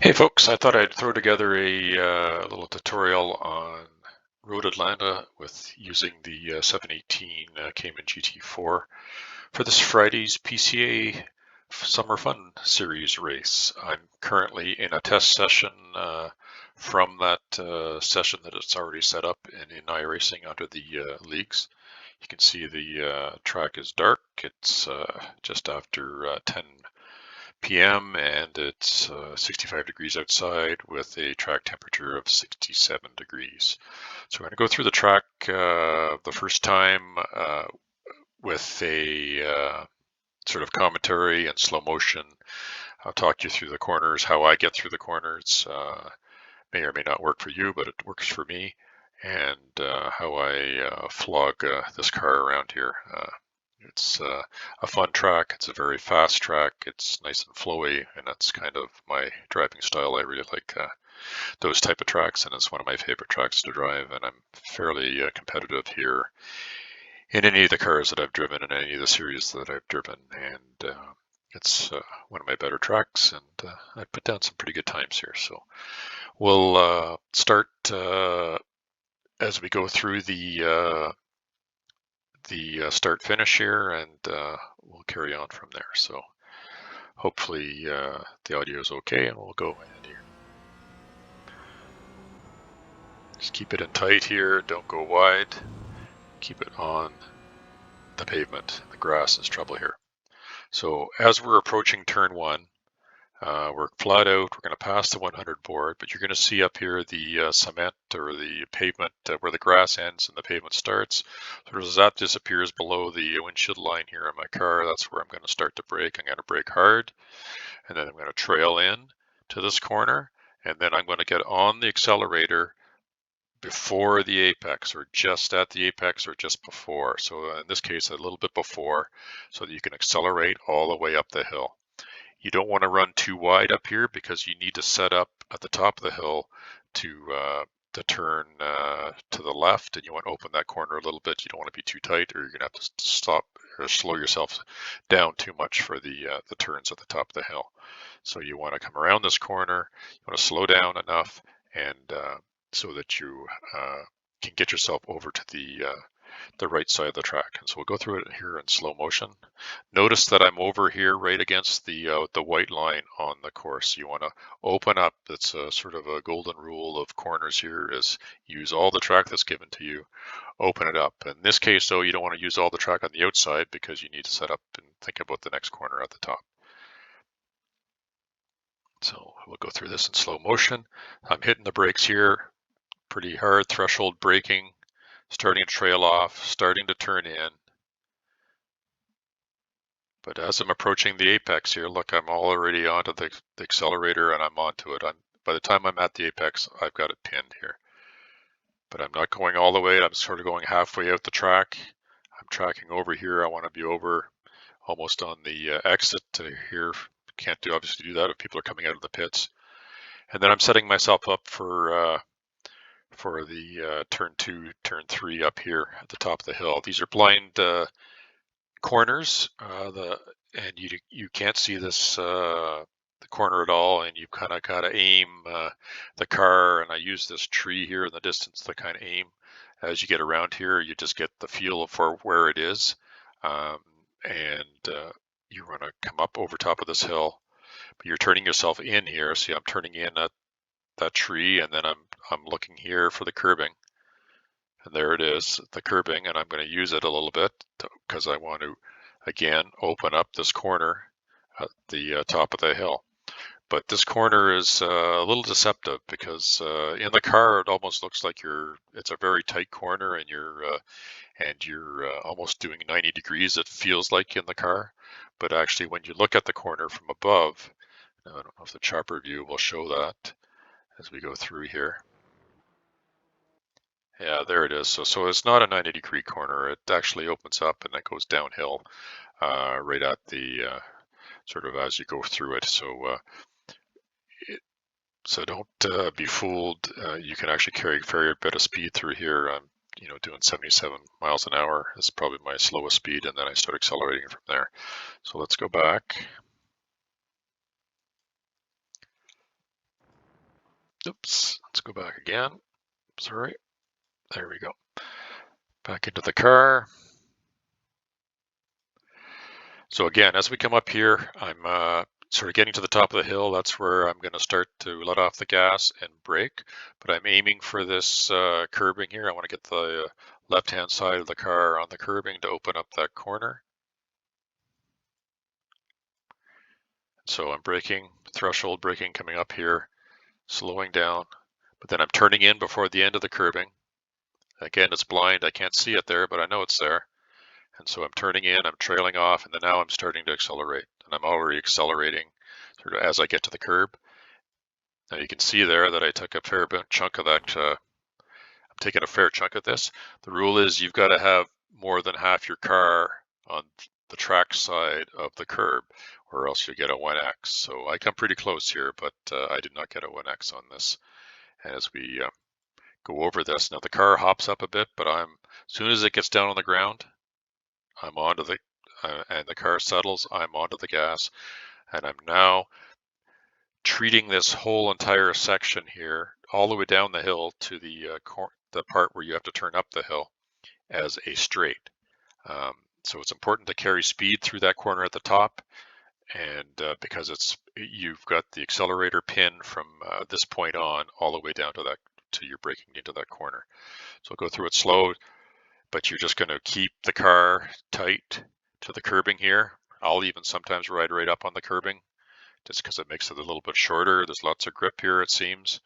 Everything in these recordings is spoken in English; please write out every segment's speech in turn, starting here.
Hey folks, I thought I'd throw together a little tutorial on Road Atlanta with using the 718 Cayman GT4 for this Friday's PCA Summer Fun Series race. I'm currently in a test session from that session that it's already set up in iRacing under the leagues. You can see the track is dark. It's just after 10 p.m. and it's 65 degrees outside with a track temperature of 67 degrees. So we're going to go through the track the first time with a sort of commentary and slow motion. I'll talk you through the corners, how I get through the corners. May or may not work for you, but it works for me. And how I flog this car around here. It's a fun track. It's a very fast track. It's nice and flowy, and that's kind of my driving style. I really like those type of tracks, and it's one of my favorite tracks to drive. And I'm fairly competitive here in any of the cars that I've driven in any of the series that I've driven, and it's one of my better tracks. And I put down some pretty good times here. So we'll start as we go through the start finish here, and we'll carry on from there. So hopefully the audio is okay, and we'll go in here. Just keep it in tight here, don't go wide. Keep it on the pavement. The grass is trouble here. So as we're approaching turn one, we're flat out. We're going to pass the 100 board, but you're going to see up here the cement or the pavement where the grass ends and the pavement starts. So as that disappears below the windshield line here on my car, that's where I'm going to start to brake. I'm going to brake hard, and then I'm going to trail in to this corner, and then I'm going to get on the accelerator before the apex, or just at the apex, or just before. So in this case, a little bit before, so that you can accelerate all the way up the hill. You don't want to run too wide up here because you need to set up at the top of the hill to turn to the left, and you want to open that corner a little bit. You don't want to be too tight, or you're going to have to stop or slow yourself down too much for the turns at the top of the hill. So you want to come around this corner. You want to slow down enough, and so that you can get yourself over to the right side of the track. And so we'll go through it here in slow motion. Notice that I'm over here right against the white line on the course. You want to open up. That's a sort of a golden rule of corners here, is use all the track that's given to you, open it up. In this case, though, you don't want to use all the track on the outside because you need to set up and think about the next corner at the top. So we'll go through this in slow motion. I'm hitting the brakes here, pretty hard, threshold braking, starting to trail off, starting to turn in. But as I'm approaching the apex here, look, I'm already onto the accelerator, and I'm onto it. By the time I'm at the apex, I've got it pinned here. But I'm not going all the way. I'm sort of going halfway out the track. I'm tracking over here. I want to be over almost on the exit to here. Can't obviously do that if people are coming out of the pits. And then I'm setting myself up for the turn 2, turn 3 up here at the top of the hill. These are blind corners, and you can't see this the corner at all, and you kind of got to aim the car, and I use this tree here in the distance to kind of aim. As you get around here, you just get the feel for where it is, and you want to come up over top of this hill, but you're turning yourself in here. See, I'm turning in at that tree, and then I'm looking here for the curbing. And there it is, the curbing, and I'm going to use it a little bit because I want to, again, open up this corner at the top of the hill. But this corner is a little deceptive because in the car it almost looks like it's a very tight corner, and you're almost doing 90 degrees, it feels like, in the car. But actually, when you look at the corner from above, I don't know if the chopper view will show that as we go through here. Yeah, there it is. So it's not a 90-degree corner. It actually opens up and then goes downhill right at the sort of as you go through it. So don't be fooled. You can actually carry a fair bit of speed through here. I'm doing 77 miles an hour. It's probably my slowest speed, and then I start accelerating from there. So let's go back. Oops, let's go back again. Sorry, there we go. Back into the car. So again, as we come up here, I'm sort of getting to the top of the hill. That's where I'm going to start to let off the gas and brake. But I'm aiming for this curbing here. I want to get the left-hand side of the car on the curbing to open up that corner. So I'm braking, threshold braking coming up here, slowing down. But then I'm turning in before the end of the curbing. Again, it's blind. I can't see it there, but I know it's there. And so I'm turning in, I'm trailing off, and then now I'm starting to accelerate. And I'm already accelerating sort of as I get to the curb. Now you can see there that I took a fair chunk of that. I'm taking a fair chunk of this. The rule is you've got to have more than half your car on the track side of the curb, or else you get a 1X. So I come pretty close here, but I did not get a 1X on this. And as we go over this, now the car hops up a bit, but as soon as it gets down on the ground, I'm onto the, and the car settles, I'm onto the gas, and I'm now treating this whole entire section here, all the way down the hill to the part where you have to turn up the hill, as a straight. So it's important to carry speed through that corner at the top, and because you've got the accelerator pin from this point on all the way down to your braking into that corner. So go through it slow, but you're just going to keep the car tight to the curbing here. I'll even sometimes ride right up on the curbing just because it makes it a little bit shorter. There's lots of grip here, it seems,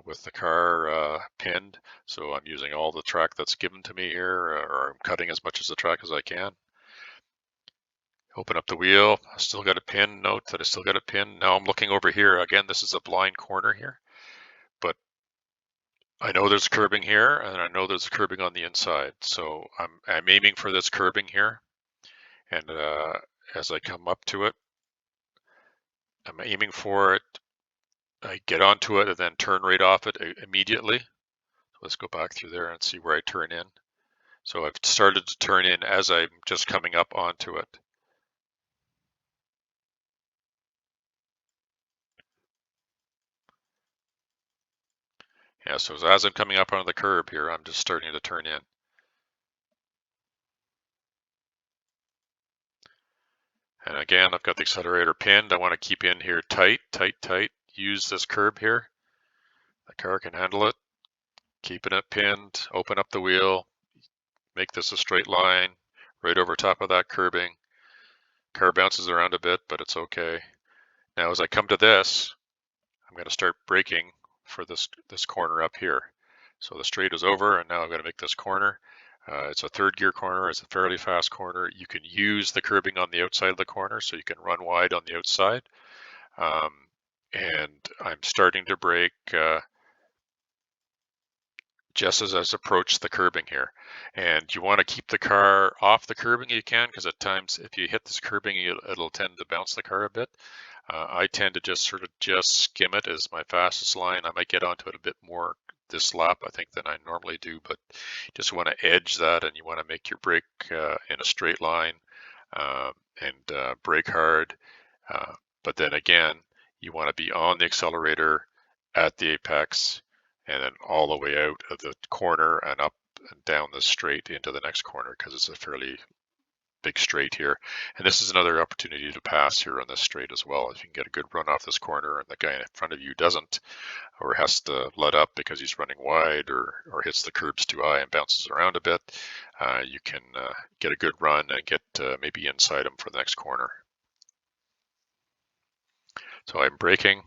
with the car pinned. So I'm using all the track that's given to me here, or I'm cutting as much of the track as I can. Open up the wheel. I still got a pin. Note that I still got a pin. Now I'm looking over here. Again, this is a blind corner here, but I know there's curbing here, and I know there's curbing on the inside. So I'm aiming for this curbing here, and as I come up to it, I'm aiming for it. I get onto it and then turn right off it immediately. So let's go back through there and see where I turn in. So I've started to turn in as I'm just coming up onto it. Yeah, so as I'm coming up onto the curb here, I'm just starting to turn in. And again, I've got the accelerator pinned. I want to keep in here tight, tight, tight. Use this curb here. The car can handle it. Keeping it pinned, open up the wheel, make this a straight line, right over top of that curbing. Car bounces around a bit, but it's okay. Now as I come to this, I'm going to start braking for this corner up here. So the straight is over, and now I'm going to make this corner. It's a third gear corner. It's a fairly fast corner. You can use the curbing on the outside of the corner, so you can run wide on the outside. And I'm starting to brake just as I approach the curbing here. And you want to keep the car off the curbing you can, because at times if you hit this curbing, it'll tend to bounce the car a bit. I tend to just skim it as my fastest line. I might get onto it a bit more this lap, I think, than I normally do, but you just want to edge that, and you want to make your brake in a straight line, and brake hard. But then again, you want to be on the accelerator at the apex, and then all the way out of the corner and up and down the straight into the next corner, because it's a fairly big straight here. And this is another opportunity to pass here on this straight as well. If you can get a good run off this corner and the guy in front of you doesn't, or has to let up because he's running wide, or hits the curbs too high and bounces around a bit, you can get a good run and get maybe inside him for the next corner. So I'm braking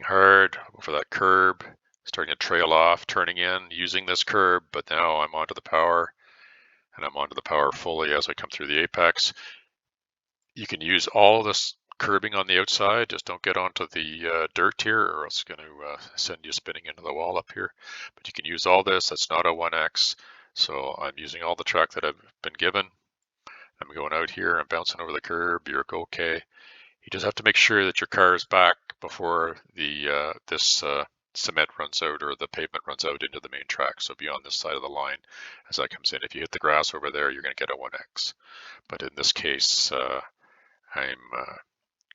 hard over that curb, starting to trail off, turning in, using this curb, but now I'm onto the power, and I'm onto the power fully as I come through the apex. You can use all this curbing on the outside, just don't get onto the dirt here, or else it's going to send you spinning into the wall up here. But you can use all this. That's not a 1X, so I'm using all the track that I've been given. I'm going out here, I'm bouncing over the curb, you're okay. You just have to make sure that your car is back before this cement runs out, or the pavement runs out into the main track. So be on this side of the line as that comes in. If you hit the grass over there, you're going to get a 1X. But in this case, I'm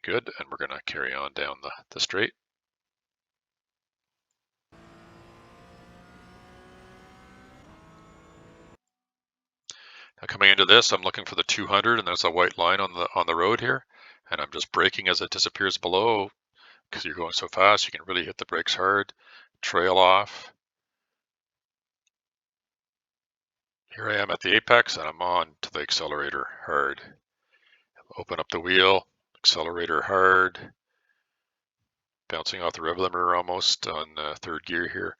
Good, and we're going to carry on down the straight. Now coming into this, I'm looking for the 200, and there's a white line on the road here, and I'm just braking as it disappears below, because you're going so fast you can really hit the brakes hard, trail off. Here I am at the apex, and I'm on to the accelerator hard. Open up the wheel, accelerator hard, bouncing off the rev limiter almost on third gear here,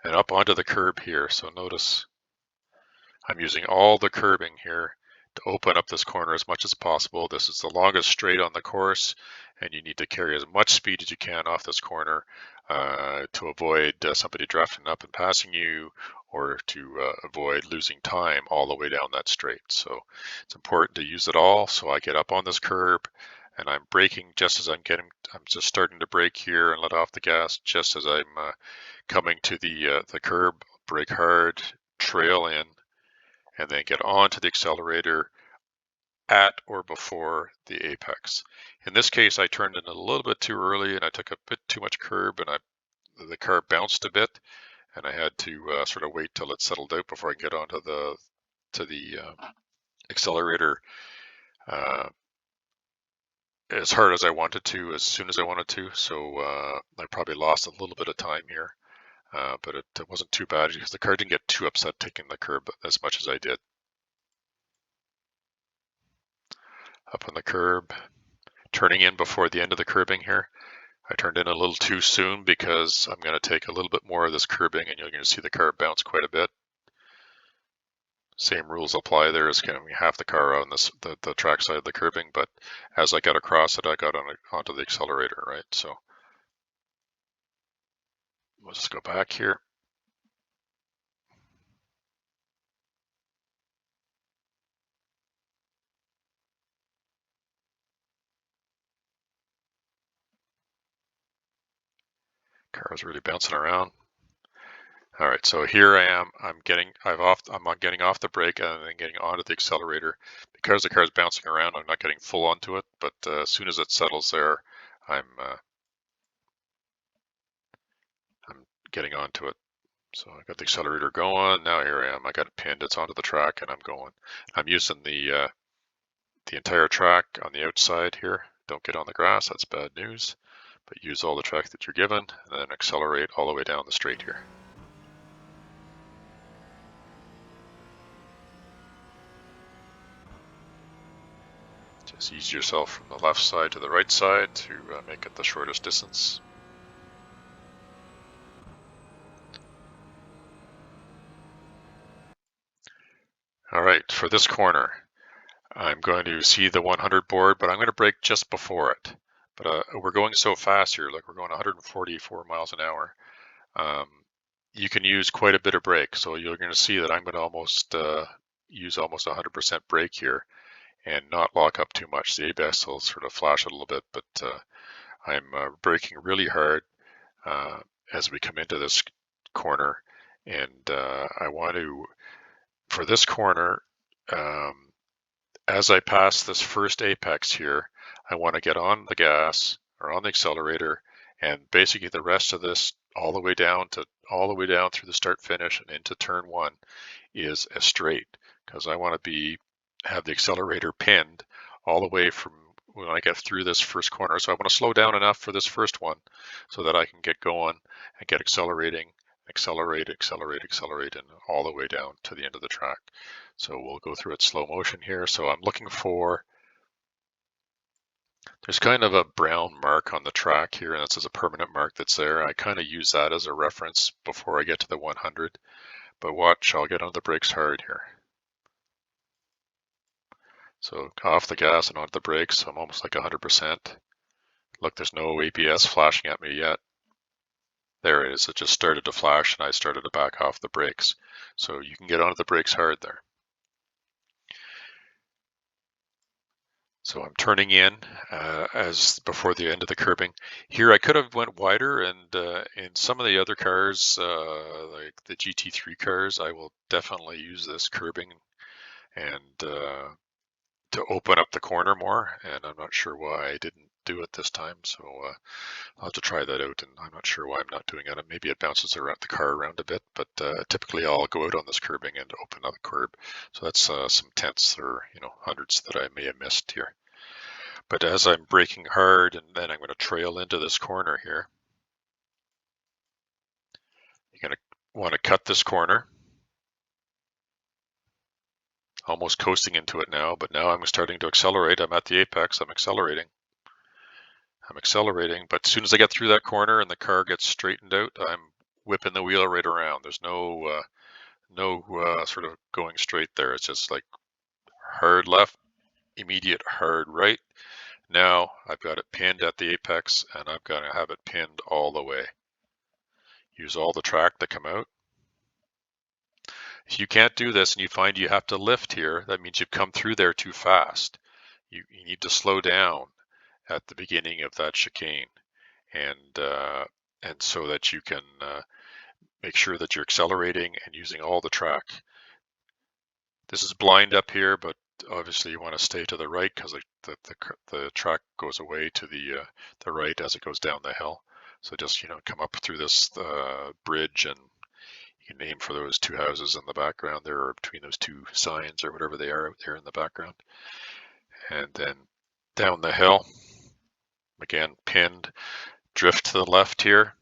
and up onto the curb here. So notice I'm using all the curbing here to open up this corner as much as possible. This is the longest straight on the course, and you need to carry as much speed as you can off this corner to avoid somebody drafting up and passing you, or to avoid losing time all the way down that straight. So it's important to use it all. So I get up on this curb, and I'm braking just as I'm just starting to brake here and let off the gas just as I'm coming to the curb, brake hard, trail in, and then get onto the accelerator at or before the apex. In this case, I turned in a little bit too early, and I took a bit too much curb, and the car bounced a bit, and I had to sort of wait till it settled out before I get onto the accelerator as hard as I wanted to, as soon as I wanted to. So I probably lost a little bit of time here, but it wasn't too bad because the car didn't get too upset taking the curb as much as I did. Up on the curb, turning in before the end of the curbing here. I turned in a little too soon because I'm going to take a little bit more of this curbing, and you're going to see the car bounce quite a bit. Same rules apply there as kind of half the car on the track side of the curbing, but as I got across it, I got onto the accelerator, right? So we'll just go back here. Car is really bouncing around. All right, so here I am. I'm getting off the brake and then getting onto the accelerator. Because the car is bouncing around, I'm not getting full onto it, but as soon as it settles there, I'm getting onto it. So I got the accelerator going. Now here I am. I got it pinned. It's onto the track, and I'm going. I'm using the entire track on the outside here. Don't get on the grass. That's bad news. But use all the track that you're given, and then accelerate all the way down the straight here. Just ease yourself from the left side to the right side to make it the shortest distance. All right, for this corner, I'm going to see the 100 board, but I'm going to brake just before it. But we're going so fast here, like we're going 144 miles an hour. You can use quite a bit of brake, so you're going to see that I'm going to almost use almost 100% brake here and not lock up too much. The ABS will sort of flash a little bit, but I'm braking really hard as we come into this corner, and I want to, for this corner, as I pass this first apex here, I want to get on the gas or on the accelerator, and basically the rest of this all the way down through the start finish and into turn one is a straight, because I want to have the accelerator pinned all the way from when I get through this first corner. So I want to slow down enough for this first one so that I can get going and get accelerating, accelerate, and all the way down to the end of the track. So we'll go through it slow motion here. So I'm looking for, there's kind of a brown mark on the track here, and this is a permanent mark that's there. I kind of use that as a reference before I get to the 100. But watch, I'll get on the brakes hard here. So off the gas and onto the brakes, I'm almost like 100%. Look, there's no ABS flashing at me yet. There it is. It just started to flash, and I started to back off the brakes. So you can get onto the brakes hard there. So I'm turning in as before the end of the curbing. Here I could have went wider, and in some of the other cars, like the GT3 cars, I will definitely use this curbing and to to open up the corner more, and I'm not sure why I didn't do it this time. So I'll have to try that out, and I'm not sure why I'm not doing it. Maybe it bounces around the car around a bit, but typically I'll go out on this curbing and open up the curb. So that's some tenths or hundredths that I may have missed here. But as I'm braking hard, and then I'm going to trail into this corner here, you're going to want to cut this corner. Almost coasting into it now, but now I'm starting to accelerate. I'm at the apex. I'm accelerating, but as soon as I get through that corner and the car gets straightened out, I'm whipping the wheel right around. There's no sort of going straight there. It's just like hard left, immediate hard right. Now I've got it pinned at the apex, and I'm going to have it pinned all the way. Use all the track to come out. If you can't do this and you find you have to lift here, that means you've come through there too fast. You need to slow down at the beginning of that chicane, and so that you can make sure that you're accelerating and using all the track. This is blind up here, but obviously you want to stay to the right because the track goes away to the right as it goes down the hill. So just come up through this bridge, and you can aim for those two houses in the background there, or between those two signs or whatever they are out there in the background. And then down the hill, again pinned, drift to the left here,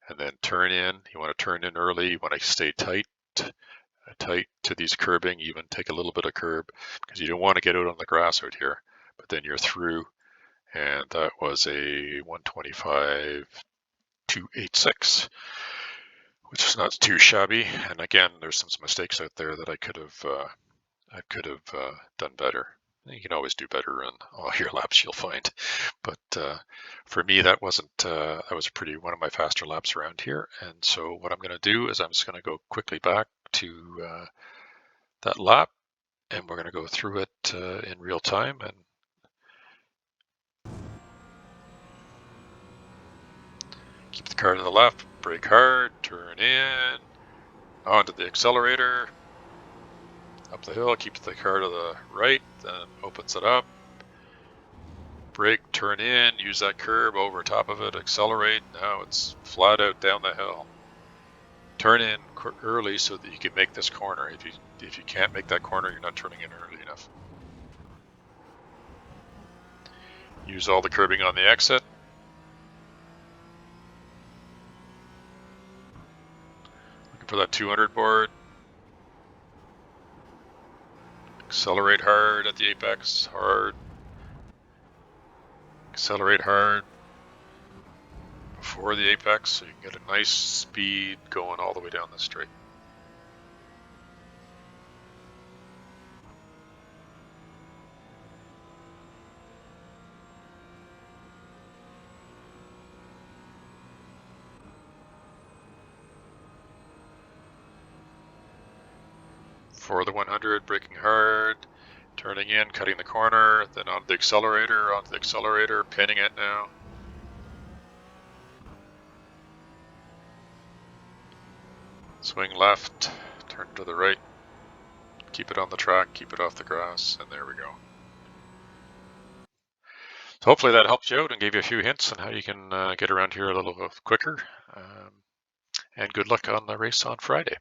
and then turn in. You want to turn in early. You want to stay tight to these curbing, even take a little bit of curb, because you don't want to get out on the grass out here. But then you're through, and that was a 125.286, which is not too shabby. And again, there's some mistakes out there that I could have done better. You can always do better on all your laps, you'll find. But for me, that was one of my faster laps around here. And so what I'm going to do is I'm just going to go quickly back to that lap, and we're going to go through it in real time. And keep the car to the left, brake hard, turn in, onto the accelerator, up the hill, keep the car to the right, then opens it up. Brake, turn in, use that curb over top of it, accelerate. Now it's flat out down the hill. Turn in early so that you can make this corner. If you can't make that corner, you're not turning in early enough. Use all the curbing on the exit. Looking for that 200 board. Accelerate hard at the apex, hard. Accelerate hard before the apex so you can get a nice speed going all the way down the straight. For the 100, braking hard, turning in, cutting the corner, then onto the accelerator, pinning it now. Swing left, turn to the right, keep it on the track, keep it off the grass, and there we go. So hopefully that helped you out and gave you a few hints on how you can get around here a little quicker. And good luck on the race on Friday.